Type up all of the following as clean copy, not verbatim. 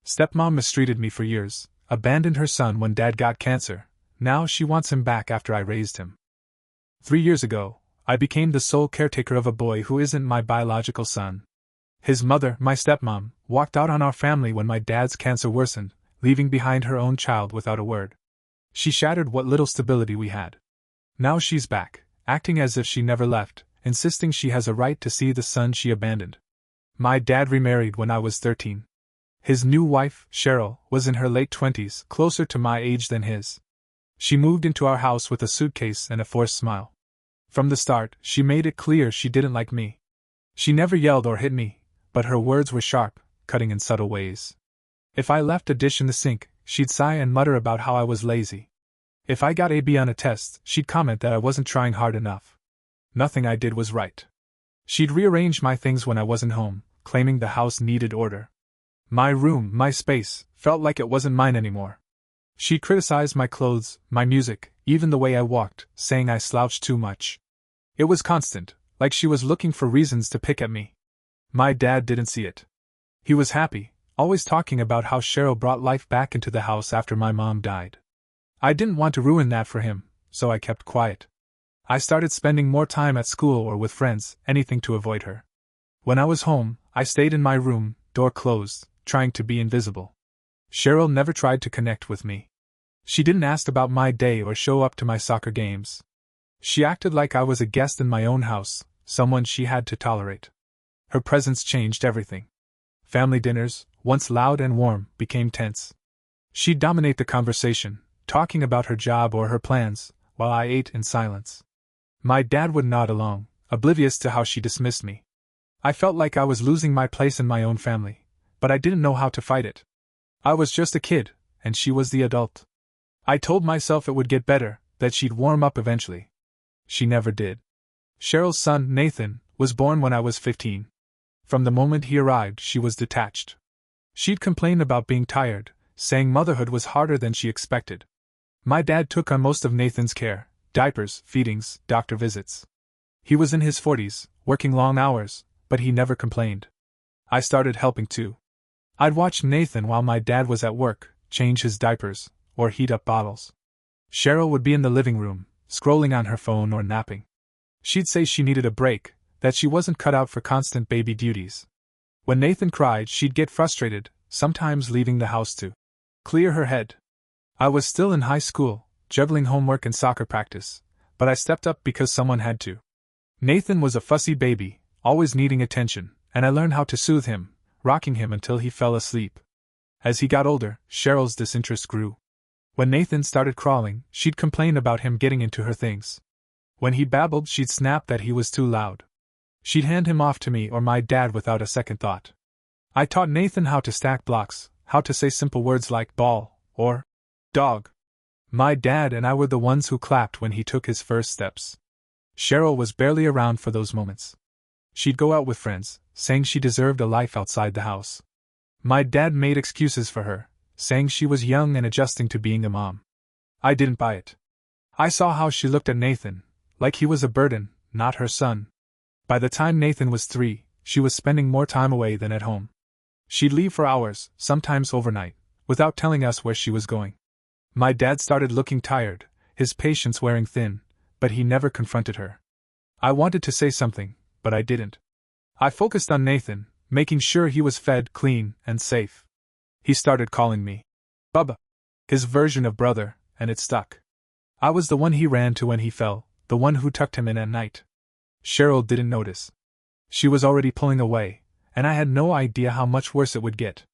Stepmom mistreated me for years, abandoned her son when dad got cancer. Now she wants him back after I raised him. 3 years ago, I became the sole caretaker of a boy who isn't my biological son. His mother, my stepmom, walked out on our family when my dad's cancer worsened, leaving behind her own child without a word. She shattered what little stability we had. Now she's back, acting as if she never left, insisting she has a right to see the son she abandoned. My dad remarried when I was 13. His new wife, Cheryl, was in her late 20s, closer to my age than his. She moved into our house with a suitcase and a forced smile. From the start, she made it clear she didn't like me. She never yelled or hit me, but her words were sharp, cutting in subtle ways. If I left a dish in the sink, she'd sigh and mutter about how I was lazy. If I got a B on a test, she'd comment that I wasn't trying hard enough. Nothing I did was right. She'd rearrange my things when I wasn't home, claiming the house needed order. My room, my space, felt like it wasn't mine anymore. She criticized my clothes, my music, even the way I walked, saying I slouched too much. It was constant, like she was looking for reasons to pick at me. My dad didn't see it. He was happy, always talking about how Cheryl brought life back into the house after my mom died. I didn't want to ruin that for him, so I kept quiet. I started spending more time at school or with friends, anything to avoid her. When I was home, I stayed in my room, door closed, trying to be invisible. Cheryl never tried to connect with me. She didn't ask about my day or show up to my soccer games. She acted like I was a guest in my own house, someone she had to tolerate. Her presence changed everything. Family dinners, once loud and warm, became tense. She'd dominate the conversation, talking about her job or her plans, while I ate in silence. My dad would nod along, oblivious to how she dismissed me. I felt like I was losing my place in my own family, but I didn't know how to fight it. I was just a kid, and she was the adult. I told myself it would get better, that she'd warm up eventually. She never did. Cheryl's son, Nathan, was born when I was 15. From the moment he arrived, she was detached. She'd complain about being tired, saying motherhood was harder than she expected. My dad took on most of Nathan's care, diapers, feedings, doctor visits. He was in his 40s, working long hours, but he never complained. I started helping too. I'd watch Nathan while my dad was at work, change his diapers, or heat up bottles. Cheryl would be in the living room, scrolling on her phone or napping. She'd say she needed a break, that she wasn't cut out for constant baby duties. When Nathan cried, she'd get frustrated, sometimes leaving the house to clear her head. I was still in high school, juggling homework and soccer practice, but I stepped up because someone had to. Nathan was a fussy baby, always needing attention, and I learned how to soothe him, rocking him until he fell asleep. As he got older, Cheryl's disinterest grew. When Nathan started crawling, she'd complain about him getting into her things. When he babbled, she'd snap that he was too loud. She'd hand him off to me or my dad without a second thought. I taught Nathan how to stack blocks, how to say simple words like ball, or dog. My dad and I were the ones who clapped when he took his first steps. Cheryl was barely around for those moments. She'd go out with friends, saying she deserved a life outside the house. My dad made excuses for her, saying she was young and adjusting to being a mom. I didn't buy it. I saw how she looked at Nathan, like he was a burden, not her son. By the time Nathan was 3, she was spending more time away than at home. She'd leave for hours, sometimes overnight, without telling us where she was going. My dad started looking tired, his patience wearing thin, but he never confronted her. I wanted to say something, but I didn't. I focused on Nathan, making sure he was fed, clean, and safe. He started calling me Bubba, his version of brother, and it stuck. I was the one he ran to when he fell, the one who tucked him in at night. Cheryl didn't notice. She was already pulling away, and I had no idea how much worse it would get.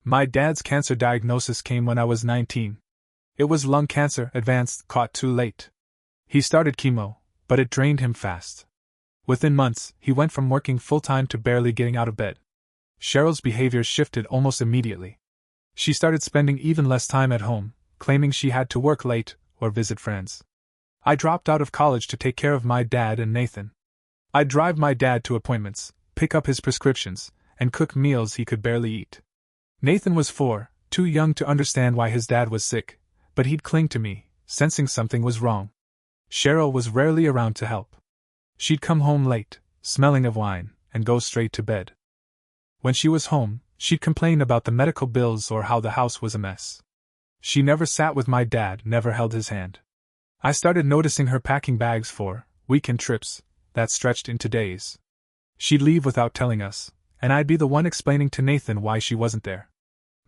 My dad's cancer diagnosis came when I was 19. It was lung cancer, advanced, caught too late. He started chemo, but it drained him fast. Within months, he went from working full-time to barely getting out of bed. Cheryl's behavior shifted almost immediately. She started spending even less time at home, claiming she had to work late or visit friends. I dropped out of college to take care of my dad and Nathan. I'd drive my dad to appointments, pick up his prescriptions, and cook meals he could barely eat. Nathan was 4, too young to understand why his dad was sick, but he'd cling to me, sensing something was wrong. Cheryl was rarely around to help. She'd come home late, smelling of wine, and go straight to bed. When she was home, She'd complain about the medical bills or how the house was a mess. She never sat with my dad, never held his hand. I started noticing her packing bags for weekend trips that stretched into days. She'd leave without telling us, and I'd be the one explaining to Nathan why she wasn't there.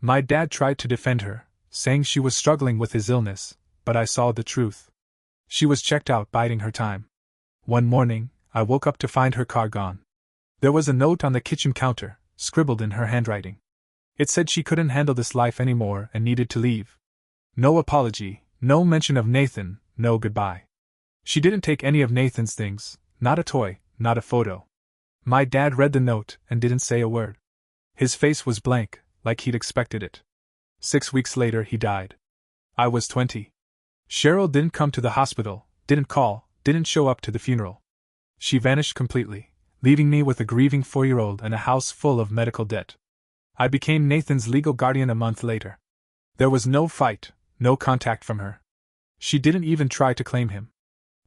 My dad tried to defend her, saying she was struggling with his illness, but I saw the truth. She was checked out, biding her time. One morning, I woke up to find her car gone. There was a note on the kitchen counter, scribbled in her handwriting. It said she couldn't handle this life anymore and needed to leave. No apology, no mention of Nathan, no goodbye. She didn't take any of Nathan's things, not a toy, not a photo. My dad read the note and didn't say a word. His face was blank, like he'd expected it. 6 weeks later he died. I was 20. Cheryl didn't come to the hospital, didn't call, didn't show up to the funeral. She vanished completely, leaving me with a grieving 4-year-old and a house full of medical debt. I became Nathan's legal guardian a month later. There was no fight, no contact from her. She didn't even try to claim him.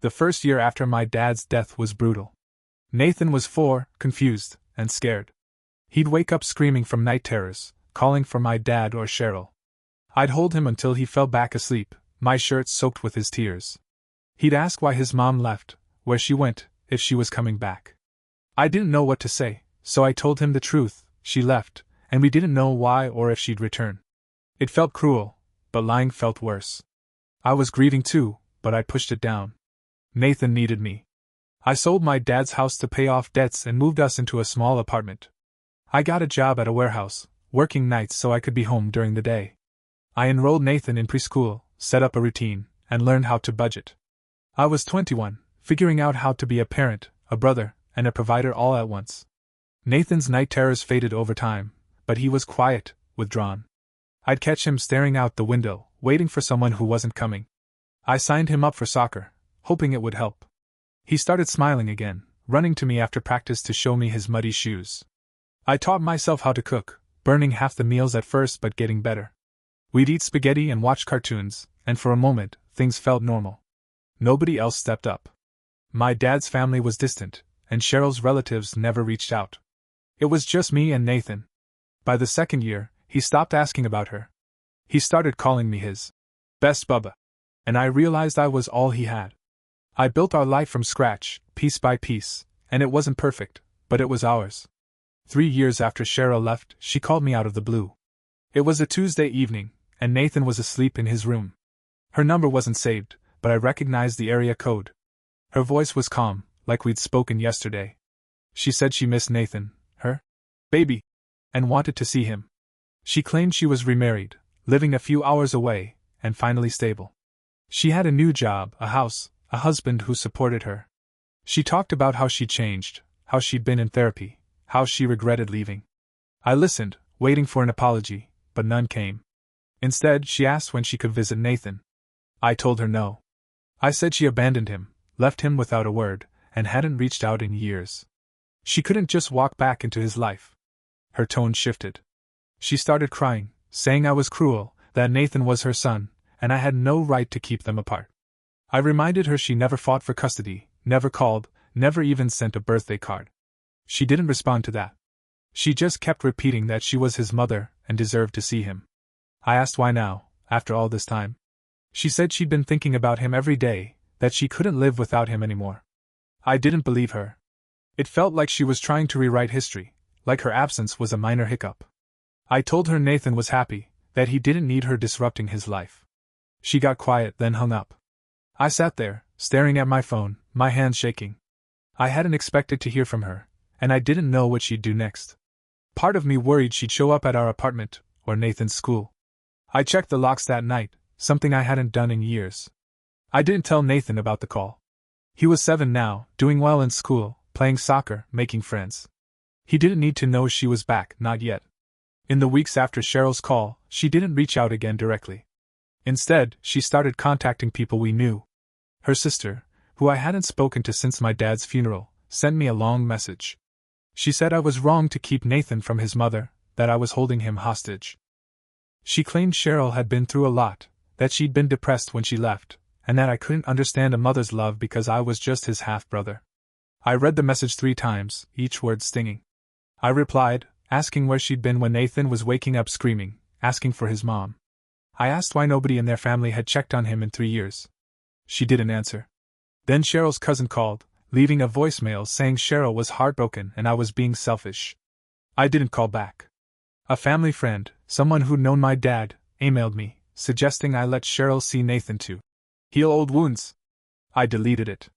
The first year after my dad's death was brutal. Nathan was 4, confused, and scared. He'd wake up screaming from night terrors, calling for my dad or Cheryl. I'd hold him until he fell back asleep, my shirt soaked with his tears. He'd ask why his mom left, where she went, if she was coming back. I didn't know what to say, so I told him the truth: she left, and we didn't know why or if she'd return. It felt cruel, but lying felt worse. I was grieving too, but I pushed it down. Nathan needed me. I sold my dad's house to pay off debts and moved us into a small apartment. I got a job at a warehouse, working nights so I could be home during the day. I enrolled Nathan in preschool, set up a routine, and learned how to budget. I was 21, figuring out how to be a parent, a brother, and a provider all at once. Nathan's night terrors faded over time, but he was quiet, withdrawn. I'd catch him staring out the window, waiting for someone who wasn't coming. I signed him up for soccer, hoping it would help. He started smiling again, running to me after practice to show me his muddy shoes. I taught myself how to cook, burning half the meals at first but getting better. We'd eat spaghetti and watch cartoons, and for a moment, things felt normal. Nobody else stepped up. My dad's family was distant, and Cheryl's relatives never reached out. It was just me and Nathan. By the second year, he stopped asking about her. He started calling me his best bubba, and I realized I was all he had. I built our life from scratch, piece by piece, and it wasn't perfect, but it was ours. 3 years after Cheryl left, she called me out of the blue. It was a Tuesday evening, and Nathan was asleep in his room. Her number wasn't saved, but I recognized the area code. Her voice was calm, like we'd spoken yesterday. She said she missed Nathan, her baby, and wanted to see him. She claimed she was remarried, living a few hours away, and finally stable. She had a new job, a house, a husband who supported her. She talked about how she'd changed, how she'd been in therapy, how she regretted leaving. I listened, waiting for an apology, but none came. Instead, she asked when she could visit Nathan. I told her no. I said she abandoned him, left him without a word, and hadn't reached out in years. She couldn't just walk back into his life. Her tone shifted. She started crying, saying I was cruel, that Nathan was her son, and I had no right to keep them apart. I reminded her she never fought for custody, never called, never even sent a birthday card. She didn't respond to that. She just kept repeating that she was his mother and deserved to see him. I asked why now, after all this time. She said she'd been thinking about him every day, that she couldn't live without him anymore. I didn't believe her. It felt like she was trying to rewrite history, like her absence was a minor hiccup. I told her Nathan was happy, that he didn't need her disrupting his life. She got quiet, then hung up. I sat there, staring at my phone, my hands shaking. I hadn't expected to hear from her, and I didn't know what she'd do next. Part of me worried she'd show up at our apartment, or Nathan's school. I checked the locks that night, something I hadn't done in years. I didn't tell Nathan about the call. He was 7 now, doing well in school, playing soccer, making friends. He didn't need to know she was back, not yet. In the weeks after Cheryl's call, she didn't reach out again directly. Instead, she started contacting people we knew. Her sister, who I hadn't spoken to since my dad's funeral, sent me a long message. She said I was wrong to keep Nathan from his mother, that I was holding him hostage. She claimed Cheryl had been through a lot, that she'd been depressed when she left, and that I couldn't understand a mother's love because I was just his half-brother. I read the message 3 times, each word stinging. I replied, asking where she'd been when Nathan was waking up screaming, asking for his mom. I asked why nobody in their family had checked on him in 3 years. She didn't answer. Then Cheryl's cousin called, leaving a voicemail saying Cheryl was heartbroken and I was being selfish. I didn't call back. A family friend, someone who'd known my dad, emailed me, suggesting I let Cheryl see Nathan to heal old wounds. I deleted it.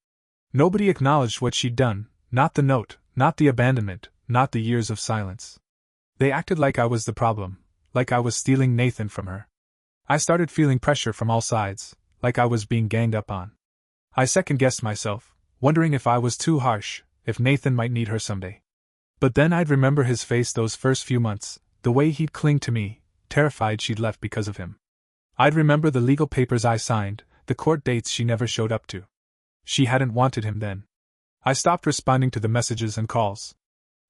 Nobody acknowledged what she'd done, not the note, not the abandonment, not the years of silence. They acted like I was the problem, like I was stealing Nathan from her. I started feeling pressure from all sides, like I was being ganged up on. I second-guessed myself, wondering if I was too harsh, if Nathan might need her someday. But then I'd remember his face those first few months, the way he'd cling to me, terrified she'd left because of him. I'd remember the legal papers I signed, the court dates she never showed up to. She hadn't wanted him then. I stopped responding to the messages and calls.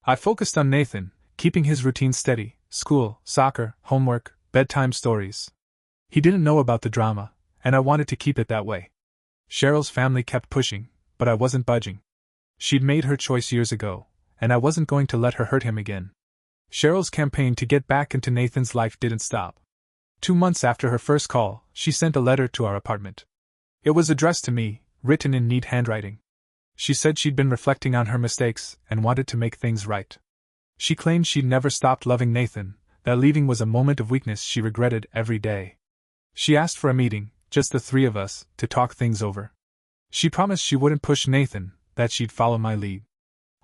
I focused on Nathan, keeping his routine steady: school, soccer, homework, bedtime stories. He didn't know about the drama, and I wanted to keep it that way. Cheryl's family kept pushing, but I wasn't budging. She'd made her choice years ago, and I wasn't going to let her hurt him again. Cheryl's campaign to get back into Nathan's life didn't stop. 2 months after her first call, she sent a letter to our apartment. It was addressed to me, written in neat handwriting. She said she'd been reflecting on her mistakes and wanted to make things right. She claimed she'd never stopped loving Nathan, that leaving was a moment of weakness she regretted every day. She asked for a meeting, just the 3 of us, to talk things over. She promised she wouldn't push Nathan, that she'd follow my lead.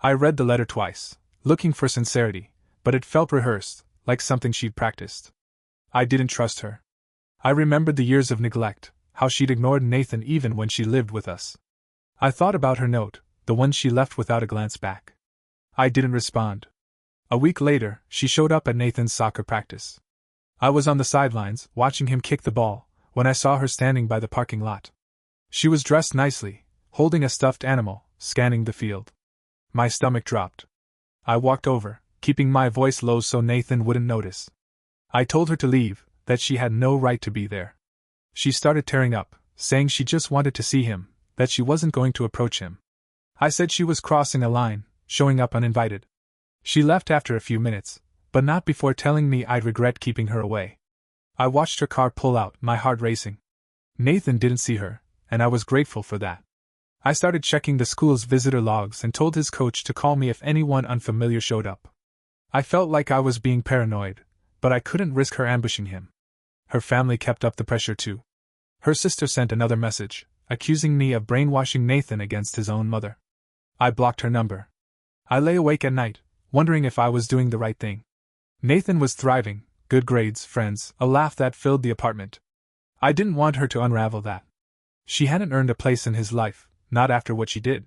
I read the letter twice, looking for sincerity, but it felt rehearsed, like something she'd practiced. I didn't trust her. I remembered the years of neglect, how she'd ignored Nathan even when she lived with us. I thought about her note, the one she left without a glance back. I didn't respond. A week later, she showed up at Nathan's soccer practice. I was on the sidelines, watching him kick the ball, when I saw her standing by the parking lot. She was dressed nicely, holding a stuffed animal, scanning the field. My stomach dropped. I walked over, keeping my voice low so Nathan wouldn't notice. I told her to leave, that she had no right to be there. She started tearing up, saying she just wanted to see him, that she wasn't going to approach him. I said she was crossing a line, showing up uninvited. She left after a few minutes, but not before telling me I'd regret keeping her away. I watched her car pull out, my heart racing. Nathan didn't see her, and I was grateful for that. I started checking the school's visitor logs and told his coach to call me if anyone unfamiliar showed up. I felt like I was being paranoid, but I couldn't risk her ambushing him. Her family kept up the pressure too. Her sister sent another message, accusing me of brainwashing Nathan against his own mother. I blocked her number. I lay awake at night, wondering if I was doing the right thing. Nathan was thriving, good grades, friends, a laugh that filled the apartment. I didn't want her to unravel that. She hadn't earned a place in his life, not after what she did.